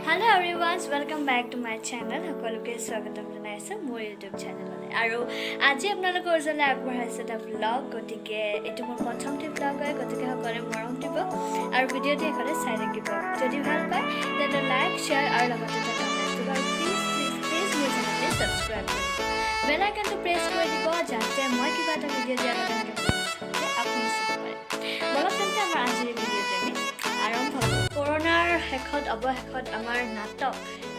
Hello everyone, welcome back to my channel. সকলোকে স্বাগতম জনাইছো মোৰ ইউটিউব চেনেললৈ আৰু আজি আপোনালোকৰ ওচৰলৈ আগবঢ়াইছো এটা ব্লগ গতিকে এইটো মোৰ প্ৰথমটো ব্লগ হয় গতিকে সকলোৱে মৰম দিব আৰু ভিডিঅ'টো এখনে চাই থাকিব যদি ভাল পায় তেন্তে লাইক শ্বেয়াৰ আৰু লগতে এটা কমেণ্ট দিব আৰু প্লিজ মোৰ চেনেলটো ছাবস্ক্ৰাইব কৰিব বেল আইকনটো প্ৰেছ কৰি দিব যাতে মই কিবা এটা ভিডিঅ' দিয়াৰ লগে লগে আপুনি চাব পাৰে বলক তেন্তে আমাৰ আজিৰ ভিডিঅ'টো আমি আৰম্ভ কৰোঁ কৰোনাৰ অৱশেষত আমাৰ নাটক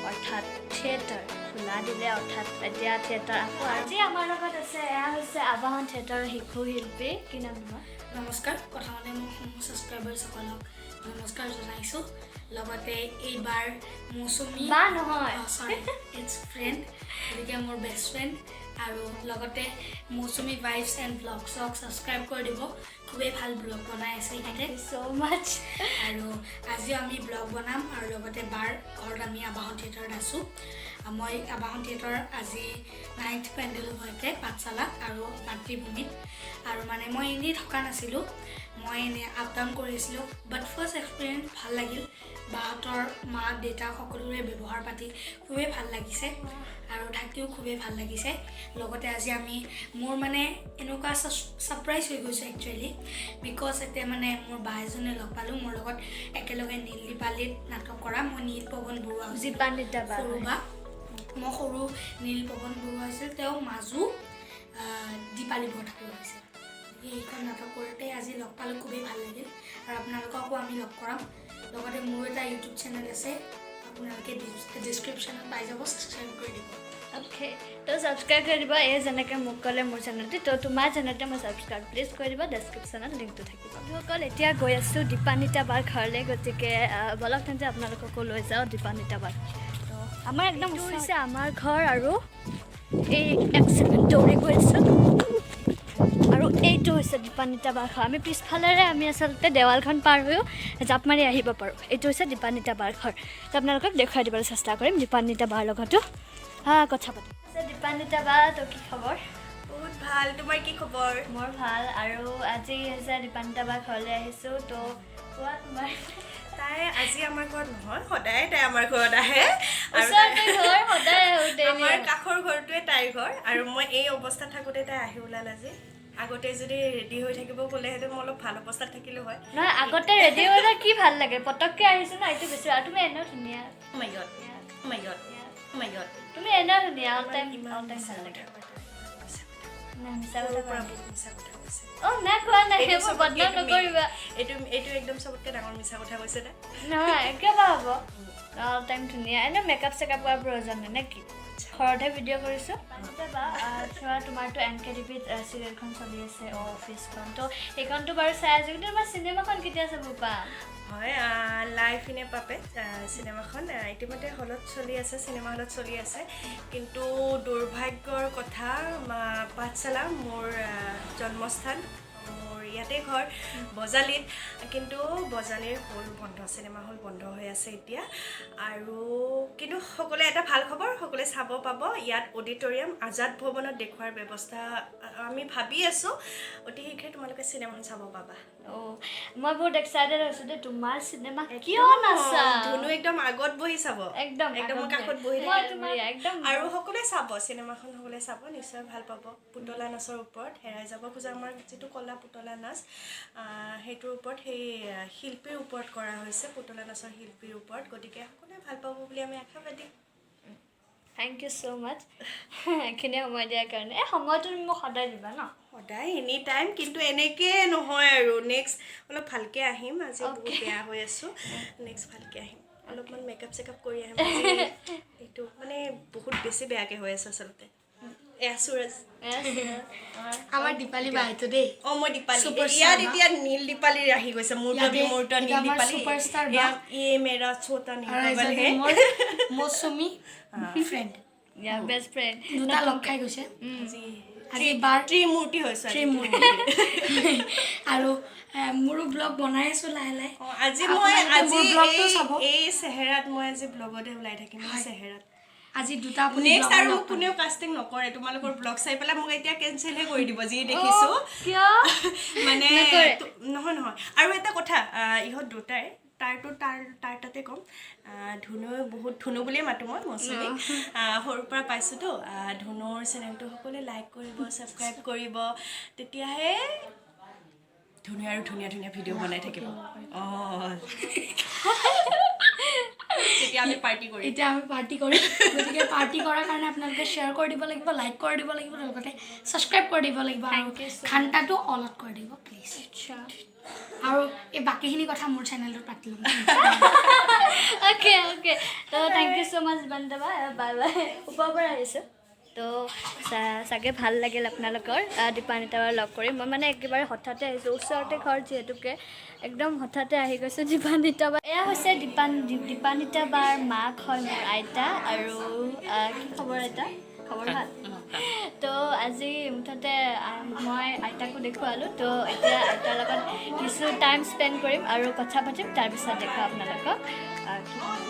অৰ্থাৎ থিয়েটাৰ খোলা দিলে অৰ্থাৎ এতিয়া থিয়েটাৰ আকৌ আজি আমাৰ লগত আছে এয়া হৈছে আবাহন থিয়েটাৰৰ শিশু শিল্পী কি নাম তোমাৰ নমস্কাৰ প্ৰথমতে মোৰ ছাবস্ক্ৰাইবাৰসকলক নমস্কাৰ জনাইছোঁ লগতে এইবাৰ মৌচুমী বা নহয় চৰি ইটছ ফ্ৰেণ্ড গতিকে মোৰ বেষ্ট ফ্ৰেণ্ড আৰু লগতে মৌচুমী ভাইবছ এণ্ড ব্লগছক ছাবস্ক্ৰাইব কৰি দিব খুবেই ভাল ব্লগ বনাই আছে ইহঁতে ছ' মাছ আৰু আজিও আমি ব্লগ বনাম আৰু লগতে বাৰ ঘৰত আমি আবাহন থিয়েটাৰত আছোঁ মই আবাহন থিয়েটাৰ আজি 9th পেণ্ডেলৰ সৈতে পাঠশালাত আৰু মাতৃভূমিত আৰু মানে মই এনেই থকা নাছিলোঁ মই এনেই আপ ডাউন কৰিছিলোঁ বাট ফাৰ্ষ্ট এক্সপিৰিয়েঞ্চ ভাল লাগিল বাহঁতৰ মা দেউতা সকলোৰে ব্যৱহাৰ পাতি খুবেই ভাল লাগিছে আৰু থাকিও খুবেই ভাল লাগিছে লগতে আজি আমি মোৰ মানে এনেকুৱা ছাৰপ্ৰাইজ হৈ গৈছোঁ একচুৱেলি বিকজ এতিয়া মানে মোৰ বা এজনে লগ পালোঁ মোৰ লগত একেলগে নীল দীপালীত নাটক কৰা মই নীল পৱন বৰুৱা দীপান্বিতা বা সৰু বা মই সৰু নীল পৱন বৰুৱা হৈছিল তেওঁ মাজু দীপালী বৰঠাকুৰ হৈছিল এইখন নাটক কৰোঁতে আজি লগ পালোঁ খুবেই ভাল লাগিল আৰু আপোনালোককো আমি লগ কৰাম লগতে মোৰ এটা ইউটিউব চেনেল আছে আপোনালোকে ডিছক্ৰিপশ্যনত পাই যাব ছাবস্ক্ৰাইব কৰি দিব অ'কে তো ছাবস্ক্ৰাইব কৰি দিব এই যেনেকৈ মোক ক'লে মোৰ চেনেলটো তো তোমাৰ চেনেলটো মই ছাবস্ক্ৰাইব প্লিজ কৰি দিব ডেছক্ৰিপশ্যনত লিংকটো থাকিব সকল এতিয়া গৈ আছোঁ দীপান্বিতা বাৰ ঘৰলৈ গতিকে বলক তেন্তে আপোনালোককো লৈ যাওঁ দীপান্বিতা বাৰ তো আমাৰ একদম হৈছে আমাৰ ঘৰ আৰু এই এক্সিলেণ্ট দৌৰি গৈ আছোঁ আৰু এইটো হৈছে দীপান্বিতা বাৰ ঘৰ আমি পিছফালেৰে আমি আচলতে দেৱালখন পাৰ হৈও জাপ মাৰি আহিব পাৰোঁ এইটো হৈছে দীপান্বিতা বাৰ ঘৰ তো আপোনালোকক দেখুৱাই দিবলৈ চেষ্টা কৰিম দীপান্বিতা বাৰ লগতো কথা পাতিম দীপান্বিতা বা তো কি খবৰ বহুত ভাল তোমাৰ কি খবৰ মোৰ ভাল আৰু আজি হৈছে দীপান্বিতা বাৰ ঘৰলৈ আহিছোঁ তো কোৱা তোমাৰ তাই আজি আমাৰ ঘৰত নহয় সদায় তাই আমাৰ ঘৰত আহে আৰু ঘৰ সদায় আমাৰ কাষৰ ঘৰটোৱে তাইৰ ঘৰ আৰু মই এই অৱস্থাত থাকোঁতে তাই আহি ওলাল আজি আগতে যদি ৰেডি হৈ থাকিব গ'লেহেঁতেন মই অলপ ভাল অৱস্থাত থাকিলোঁ হয় নহয় আগতে ৰেডি হ'লে কি ভাল লাগে পটককৈ আহিছোঁ ন এইটো বেছি আৰু তুমি এনেও ধুনীয়া তুমি এনেও ধুনীয়া অল টাইম ভাল লাগে অঁ নাই কোৱা নাই সেইবোৰ বদনাম নকৰিবা এইটো একদম চবতকৈ ডাঙৰ মিছা কথা কৈছে নে নহয় একেবাৰে হ'ব অল টাইম ধুনীয়া এনেও মেকআপ চেকআপ কৰাৰ প্ৰয়োজন নাই নে কি ঘৰতে ভিডিঅ' কৰিছোঁ ধৰা তোমাৰতো NKTVত চিৰিয়েলখন চলি আছে অফিচখন তো সেইখনতো বাৰু চাই আছোঁ কিন্তু তোমাৰ চিনেমাখন কেতিয়া চাব পাম হয় লাইভ ইনে পাপেট চিনেমাখন ইতিমধ্যে হলত চলি আছে চিনেমা হলত চলি আছে কিন্তু দুৰ্ভাগ্যৰ কথা পাঠশালা মোৰ জন্মস্থান মোৰ ইয়াতে ঘৰ বজালীত কিন্তু বজালীৰ হল বন্ধ চিনেমা হল বন্ধ হৈ আছে এতিয়া আৰু কিন্তু সকলোৱে এটা ভাল খবৰ সকলোৱে চাব পাব ইয়াত অডিটৰিয়াম আজাদ ভৱনত দেখুৱাৰ ব্যৱস্থা আমি ভাবি আছোঁ অতি শীঘ্ৰে তোমালোকে চিনেমাখন চাব পাবা মই বহুত এক্সাইটেড হৈছোঁ দেই তোমাৰ চিনেমা কিয় নাচা ধুনু একদম আগত বহি চাব একদম কাষত বহি একদম আৰু সকলোৱে চাব চিনেমাখন সকলোৱে চাব নিশ্চয় ভাল পাব পুতলা নাচৰ ওপৰত হেৰাই যাব খোজা আমাৰ যিটো কলা পুতলা নাচ সেইটোৰ ওপৰত সেই শিল্পীৰ ওপৰত কৰা হৈছে পুতলা নাচৰ শিল্পীৰ ওপৰত গতিকে সকলোৱে ভাল পাব বুলি আমি আশাবাদী থেংক ইউ ছ' মাছ এইখিনি সময় দিয়াৰ কাৰণে এই সময়টো তুমি মোক সদায় দিবা ন সদায় এনি টাইম কিন্তু এনেকৈ নহয় আৰু নেক্সট অলপ ভালকৈ আহিম আজি বহুত বেয়া হৈ আছোঁ নেক্সট ভালকৈ আহিম অলপমান মেকআপ চেকআপ কৰি আহিম এইটো মানে বহুত বেছি বেয়াকৈ হৈ আছে আচলতে এয়া সুৰজ আমাৰ দীপালী বা এইটো দেই মই দীপালী ইয়াত এতিয়া নীল দীপালী আহি গৈছে মূৰ্ত নীল দীপালী এই মেৰা ছোটা নীল মৌচুমী ফ্ৰেণ্ড বেষ্ট ফ্ৰেণ্ড দুটা লগ খাই গৈছে আজি বাৰ ত্ৰিমূৰ্তি হৈছে আৰু মোৰো ব্লগ বনাই আছোঁ লাহে লাহে আজি এই চেহেৰাত মই আজি ব্লগতে ওলাই থাকিম চেহেৰাত আজি দুটা নেক্সট আৰু মোক কোনেও কাষ্টিং নকৰে তোমালোকৰ ব্লগ চাই পেলাই মোক এতিয়া কেনচেলহে কৰি দিব যি দেখিছোঁ কিয় মানে নহয় আৰু এটা কথা ইহঁত দুটাই তাৰ তাতে ক'ম ধুনু বহুত ধুনু বুলিয়ে মাতো মই মৌচুমী সৰুৰ পৰা পাইছোঁতো ধুনুৰ চেনেলটো সকলোৱে লাইক কৰিব ছাবস্ক্ৰাইব কৰিব তেতিয়াহে ধুনু আৰু ধুনীয়া ধুনীয়া ভিডিঅ' বনাই থাকিব তেতিয়া আমি পাৰ্টি কৰিম এতিয়া আমি পাৰ্টি কৰিম গতিকে পাৰ্টি কৰাৰ কাৰণে আপোনালোকে শ্বেয়াৰ কৰি দিব লাগিব লাইক কৰি দিব লাগিব লগতে ছাবস্ক্ৰাইব কৰি দিব লাগিব আৰু ঘণ্টাটো অলত কৰি দিব প্লিজ আৰু এই বাকীখিনি কথা মোৰ চেনেলটোত পাতি ল'ম অ'কে তো thank you so' much বান্দাবা bye bye ওপৰৰ পৰা আহিছোঁ তো চাগে ভাল লাগিল আপোনালোকৰ দীপানিতা বাৰ লগ কৰি মই মানে একেবাৰে হঠাতে আহিছোঁ ওচৰতে ঘৰ যিহেতুকে একদম হঠাতে আহি গৈছোঁ দীপানিতা বা এয়া হৈছে দীপানিতা বাৰ মাক হয় মোৰ আইতা আৰু কি খবৰ আইতা খবৰ ভাল তো আজি মুঠতে মই আইতাকো দেখুৱালোঁ তো এতিয়া আইতাৰ লগত কিছু টাইম স্পেণ্ড কৰিম আৰু কথা পাতিম তাৰপিছত দেখুৱাম আপোনালোকক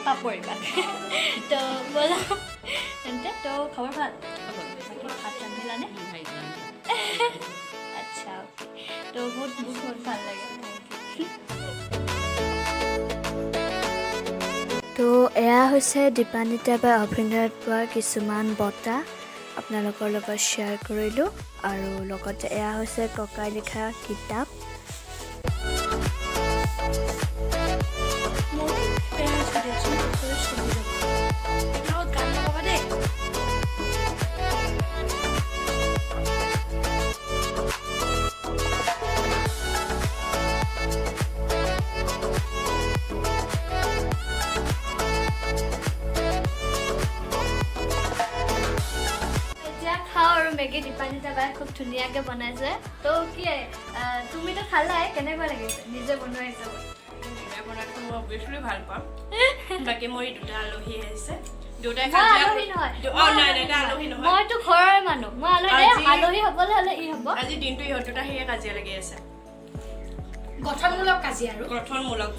পাপৰি বাক তো ব'লা তেন্তে তো খবৰ ভাল ভাত ৰান্ধিলানে আচ্ছা তো বহুত ভাল লাগে তো এয়া হৈছে দীপানিতা বা অভিনয়ত পোৱা কিছুমান বঁটা আপোনালোকৰ লগত শ্বেয়াৰ কৰিলোঁ আৰু লগতে এয়া হৈছে ককাই লিখা কিতাপ মেগী দীপানিতা বাই খুব ধুনীয়াকৈ বনাইছে তো কি তুমিতো খালাই কেনেকুৱা লাগিছে নিজে বনোৱা হিচাপত বনাইটো মই অভিয়াছলি ভাল পাম বাকী মোৰ দুটা আলহী আহিছে মইতো ঘৰৰ মানুহ মই আলহী হ'বলৈ হ'লে ই হ'ব আজি দিনটো ইহঁত দুটা সেয়ে কাজিয়া লাগি আছে গঠনমূলক কাজিয়া আৰু গঠনমূলক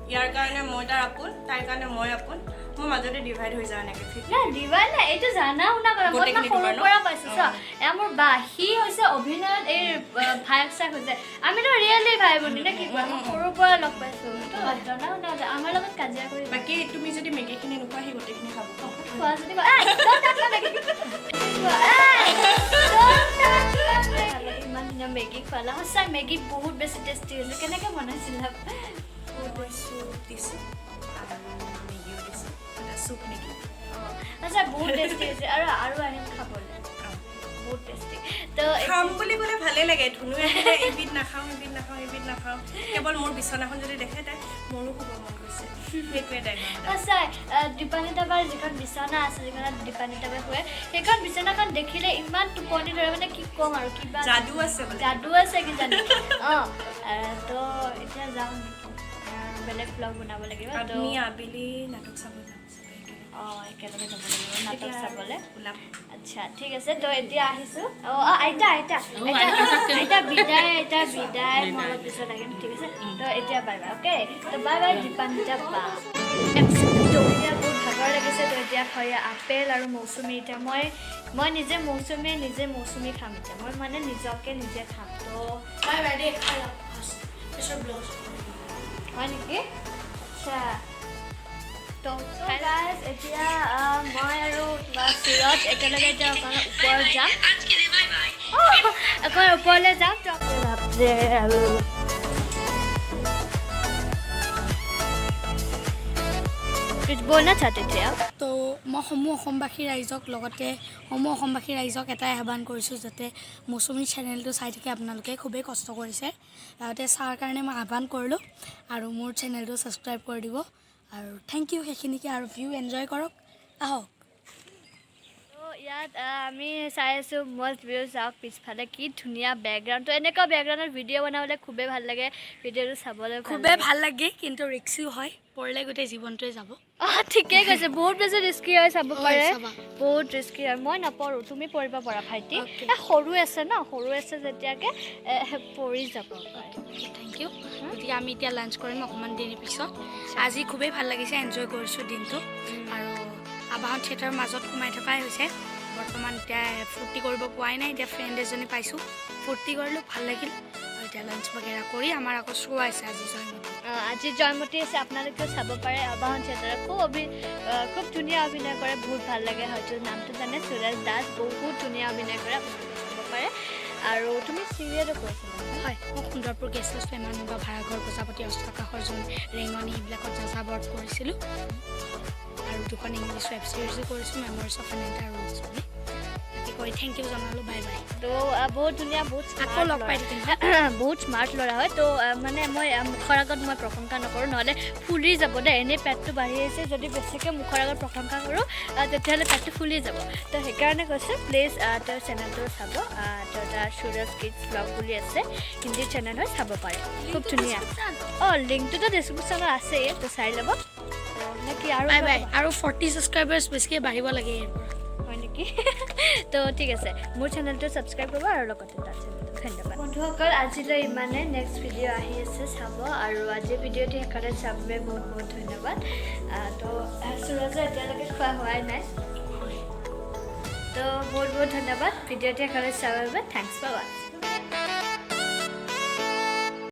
ইয়াৰ কাৰণে মই তাৰ আপোন তাইৰ কাৰণে মই আপোন মোৰ মাজতে ডিভাইড হৈ যায় এনেকৈ ঠিক নাই ডিভাইড নাই এইটো জানা শুনা কৰা মই সৰুৰ পৰা পাইছোঁ চোৱা এয়া মোৰ বা সি হৈছে অভিনয়ত এই ভায়েক চাক হৈছে আমিতো ৰিয়েলি ভাই ভনী নে কি কোৱা মই সৰুৰ পৰা লগ পাইছোঁ জনা শুনা আমাৰ লগত কাজিয়া কৰি বাকী তুমি যদি মেগীখিনি নোখোৱা সেই গোটেইখিনি খাব খোৱা যদি ইমান ধুনীয়া মেগী খোৱালা সঁচাই মেগী বহুত বেছি টেষ্টি হৈছে কেনেকৈ বনাইছিলা মই চুপ দিছোঁ আৰু মেগীও দিছোঁ চুপ মেগী আচ্ছা বহুত টেষ্টি হৈছে আৰু আহিম খাবলৈ বহুত টেষ্টি তো খাম বুলি ক'লে ভালেই লাগে ধুনু আহিলে এবিধ নাখাওঁ কেৱল মোৰ বিচনাখন যদি দেখে তাই মোৰো শুব মন গৈছে সেইটোৱে তাই সঁচাই দীপানিতা বাৰ যিখন বিচনা আছে যিখনত দীপানিতা বাই শুৱে সেইখন বিচনাখন দেখিলে ইমান টোপনি ধৰে মানে কি ক'ম আৰু কিবা যাদু আছে কিজানি অঁ তো এতিয়া যাওঁ বেলেগ ব্লগ বনাব লাগিব আপুনি আবেলি নাটক চাব যাম অঁ একেলগে যাব লাগিব নাটক চাবলৈ ওলাম আচ্ছা ঠিক আছে তো এতিয়া আহিছোঁ আইতা বিদায় মই অলপ পিছত আহিম ঠিক আছে তো এতিয়া বাই বাই অ'কে তো বাই বাই দীপানিতা বা তো এতিয়া বহুত ভাগৰ লাগিছে তো এতিয়া হয় আপেল আৰু মৌচুমী এতিয়া মই নিজে মৌচুমী খাম এতিয়া মই মানে নিজকে নিজে খাম তো বাই বাই দেই খাই লওক ব্লগ হয় নেকি আচ্ছা তো গাইজ এতিয়া মই আৰু সুৰজ একেলগে এতিয়া অকণ ওপৰত যাম অকণ ওপৰলৈ যাম তো আৰু कुछ बोलना चाहते थे आप তো মই সমূহ অসমবাসী ৰাইজক এটাই আহ্বান কৰিছোঁ যাতে মৌচুমী চেনেলটো চাই থাকে আপোনালোকে খুবেই কষ্ট কৰিছে লগতে চাৰ কাৰণে মই আহ্বান কৰিলোঁ আৰু মোৰ চেনেলটো ছাবস্ক্ৰাইব কৰি দিব আৰু থেংক ইউ সেইখিনিকে আৰু ভিউ এনজয় কৰক আহক তো ইয়াত আমি চাই আছোঁ মষ্ট ভিউ চাওক পিছফালে কি ধুনীয়া বেকগ্ৰাউণ্ডটো এনেকুৱা বেকগ্ৰাউণ্ডত ভিডিঅ' বনাবলৈ খুবেই ভাল লাগে ভিডিঅ'টো চাবলৈ খুবেই ভাল লাগে কিন্তু ৰিক্সিও হয় পৰিলে গোটেই জীৱনটোৱে যাব ঠিকেই কৈছে বহুত বেছি ৰিস্কি হয় চাব পাৰে বহুত ৰিস্কি হয় মই নপৰোঁ তুমি পৰিব পাৰা ভাইটি সৰু আছে যেতিয়াকৈ পৰি যাব পাৰে থেংক ইউ গতিকে আমি এতিয়া লাঞ্চ কৰিম অকণমান দেৰি পিছত আজি খুবেই ভাল লাগিছে এনজয় কৰিছোঁ দিনটো আৰু আবাহন থিয়েটাৰৰ মাজত সোমাই থকাই হৈছে বৰ্তমান এতিয়া ফূৰ্তি কৰিব পোৱাই নাই এতিয়া ফ্ৰেণ্ড এজনী পাইছোঁ ফূৰ্তি কৰিলোঁ ভাল লাগিল আৰু এতিয়া লাঞ্চ বাগেৰা কৰি আমাৰ আকৌ শ্ব' আছে আজি জয়মতী আজি জয়মতী আছে, আপোনালোকেও চাব পাৰে। আবাহন থিয়েটাৰত খুব ধুনীয়া অভিনয় কৰে, বহুত ভাল লাগে। হয়তো নামটো জানে, সুৰজ দাস, বহুত ধুনীয়া অভিনয় কৰে, আপোনালোকে চাব পাৰে। আৰু তুমি চিৰিয়েলো কৰিছিলা? হয়, মই সুন্দৰপুৰ গেষ্ট হাউচ, প্ৰেমানুগা ভাড়াঘৰ, প্ৰজাপতি, অষ্টকাশৰ জোন, ৰেঙনি এইবিলাকত যাযাবৰত কৰিছিলোঁ। আৰু 2খন ইংলিছ ৱেব ছিৰিজো কৰিছোঁ, memories of N enter rules বুলি। তাকে কৈ থেংক ইউ জনালোঁ, বাই বাই। তো বহুত ধুনীয়া, বহুত আকৌ লগ পাই থাকিম। বহুত স্মাৰ্ট ল'ৰা হয়। তো মানে মই মুখৰ আগত মই প্ৰশংসা নকৰোঁ, নহ'লে ফুলি যাব দেই। এনেই পেটটো বাঢ়ি আহিছে, যদি বেছিকৈ মুখৰ আগত প্ৰশংসা কৰোঁ তেতিয়াহ'লে পেটটো ফুলি যাব। তো সেইকাৰণে কৈছোঁ, প্লিজ তেওঁৰ চেনেলটো চাব। তেওঁ এটা সুৰজ কিডছ ব্লগ বুলি আছে, হিন্দী চেনেল হয়, চাব পাৰে, খুব ধুনীয়া। লিংকটোতো ডিছক্ৰিপশ্যনত আছেই, তো চাই ল'ব। নে কি আৰু বাই বাই। আৰু 40 ছাবস্ক্ৰাইবাৰ্ছ বেছিকৈ বাঢ়িব লাগে ইয়াৰ পৰা। হয় নেকি? তো ঠিক আছে, মোৰ চেনেলটো ছাবস্ক্ৰাইব কৰিব আৰু লগতে তাৰ চেনেলটো। ধন্যবাদ বন্ধুসকল, আজিলৈ ইমানে। নেক্সট ভিডিঅ' আহি আছে, চাব। আৰু আজিৰ ভিডিঅ'টো সেইকাৰণে চাবলৈ বহুত বহুত ধন্যবাদ। তো সুৰজৰ এতিয়ালৈকে খোৱা হোৱাই নাই, তো বহুত বহুত ধন্যবাদ। ভিডিঅ'টো সেইকাৰণে চাবৰ বাবে থেংকছ ফৰ ৱাচিং।